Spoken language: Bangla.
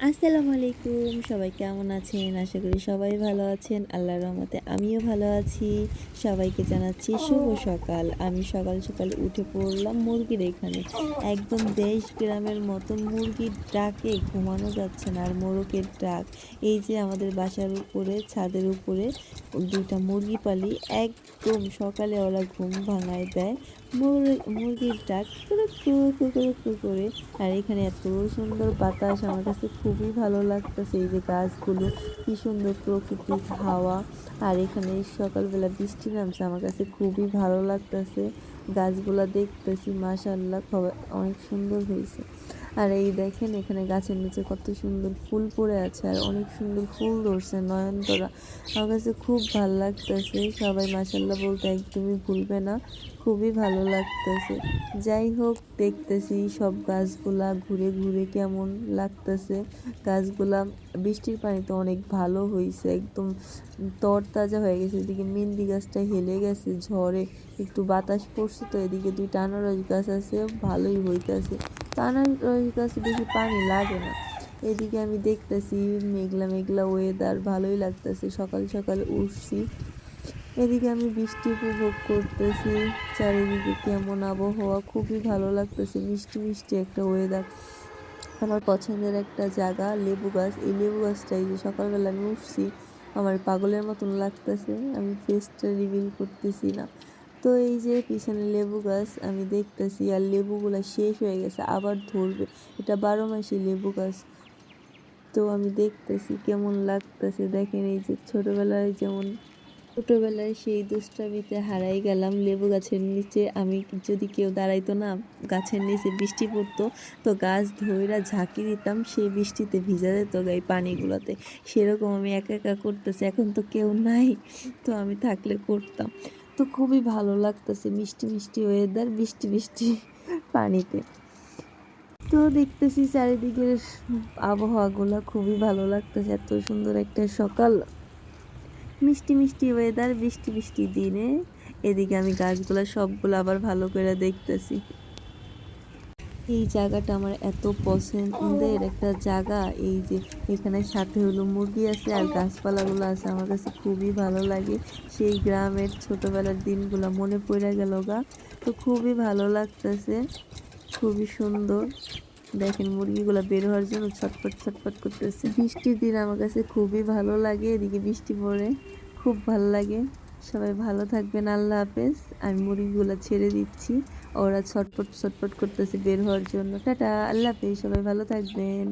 আসসালামু আলাইকুম, সবাই কেমন আছেন? আশা করি সবাই ভালো আছেন। আল্লাহর রহমতে আমিও ভালো আছি। সবাইকে জানাচ্ছি শুভ সকাল। আমি সকাল সকাল উঠে পড়লাম মুরগির এখানে। একদম দেশ গ্রামের মতন মুরগির ডাকে ঘুমানো যাচ্ছে না, আর মোরগের ডাক। এই যে আমাদের বাসার উপরে, ছাদের উপরে ২টা মুরগি পালি। একদম সকালে ওরা ঘুম ভাঙায় দেয়। মুরগির ডাক কুরুক্কু কুকুরুক্কু করে। আর এখানে এত সুন্দর বাতাস, আমার কাছে খুবই ভালো লাগতেছে। এই যে গাছগুলো, কি সুন্দর প্রাকৃতিক হাওয়া। আর এখানে সকালবেলা বৃষ্টি নামছে, আমার কাছে খুবই ভালো লাগতেছে। গাছগুলা দেখতেছি, মাশাআল্লাহ অনেক সুন্দর হয়েছে। আর এই দেখেন এখানে গাছের নিচে কত সুন্দর ফুল পড়ে আছে, আর অনেক সুন্দর ফুল ধরছে নয়নতারা। আমার কাছে খুব ভালো লাগতেছে। সবাই মাশাআল্লাহ বলতে একদমই ভুলবে না, খুবই ভালো লাগতেছে। যাই হোক, দেখতেছি সব গাছগুলা ঘুরে ঘুরে কেমন লাগতেছে। গাছগুলা বৃষ্টির পানিতে অনেক ভালো হয়েছে, একদম তরতাজা হয়ে গেছে। এদিকে মেহেন্দি গাছটা হেলে গেছে ঝড়ে, একটু বাতাস পড়ছে তো। এদিকে 2টা আনারস গাছ আছে, ভালোই হইতেছে। তো আনারস গাছে বেশি পানি লাগে না। এদিকে আমি দেখতেছি মেঘলা মেঘলা ওয়েদার, ভালোই লাগতেছে। সকাল সকাল উঠছি, এদিকে আমি বৃষ্টি উপভোগ করতেছি। চারিদিকে কেমন আবহাওয়া, খুবই ভালো লাগতেছে। মিষ্টি মিষ্টি একটা ওয়েদার। আমার পছন্দের একটা জায়গা লেবু গাছ। এই লেবু গাছটা, এই যে সকালবেলা আমি উঠছি, আমার পাগলের মতন লাগতেছে। আমি ফেসটা রিভিল করতেছি না। তো এই যে পিছনে লেবু গাছ আমি দেখতেছি, আর লেবুগুলা শেষ হয়ে গেছে, আবার ধরবে। এটা 12 মাসি লেবু গাছ। তো আমি দেখতেছি কেমন লাগতেছে। দেখেন এই যে ছোটবেলায় সেই দুষ্টামিতে হারাই গেলাম লেবু গাছের নিচে। আমি যদি কেউ দাঁড়াইতো না গাছের নিচে, বৃষ্টি পড়তো, তো গাছ ধইরা ঝাঁকি দিতাম, সেই বৃষ্টিতে ভিজা যেত গায়ে পানিগুলোতে। সেরকম আমি একা একা করতেছি। এখন তো কেউ নাই, তো আমি থাকলে করতাম। তো খুবই ভালো লাগতেছে, মিষ্টি মিষ্টি ওয়েদার, বৃষ্টি বৃষ্টি পানিতে। তো দেখতেছি চারিদিকের আবহাওয়াগুলো খুবই ভালো লাগতেছে। এত সুন্দর একটা সকাল, মিষ্টি মিষ্টি ওয়েদার, বৃষ্টি বৃষ্টি দিনে। এদিকে আমি গাছগুলা সবগুলো আবার ভালো করে দেখতেছি। এই জায়গাটা আমার এত পছন্দের একটা জায়গা। এই যে এখানে সাথে হলো মুরগি আছে, আর গাছপালাগুলো আছে, আমার কাছে খুবই ভালো লাগে। সেই গ্রামের ছোটবেলার দিনগুলো মনে পড়ে গেল গা। তো খুবই ভালো লাগতেছে, খুবই সুন্দর। দেখেন মুরগিগুলো বের হওয়ার জন্য ছটফট ছটফট করতেছে। বৃষ্টির দিন আমার কাছে খুবই ভালো লাগে, এদিকে বৃষ্টি পড়ে খুব ভালো লাগে। সবাই ভালো থাকবেন, আল্লাহ হাফেজ। আমি মুরগিগুলো ছেড়ে দিচ্ছি, ওরা ছটফট ছটফট করতেছে বের হওয়ার জন্য। টাটা, আল্লাহ হাফেজ, সবাই ভালো থাকবেন।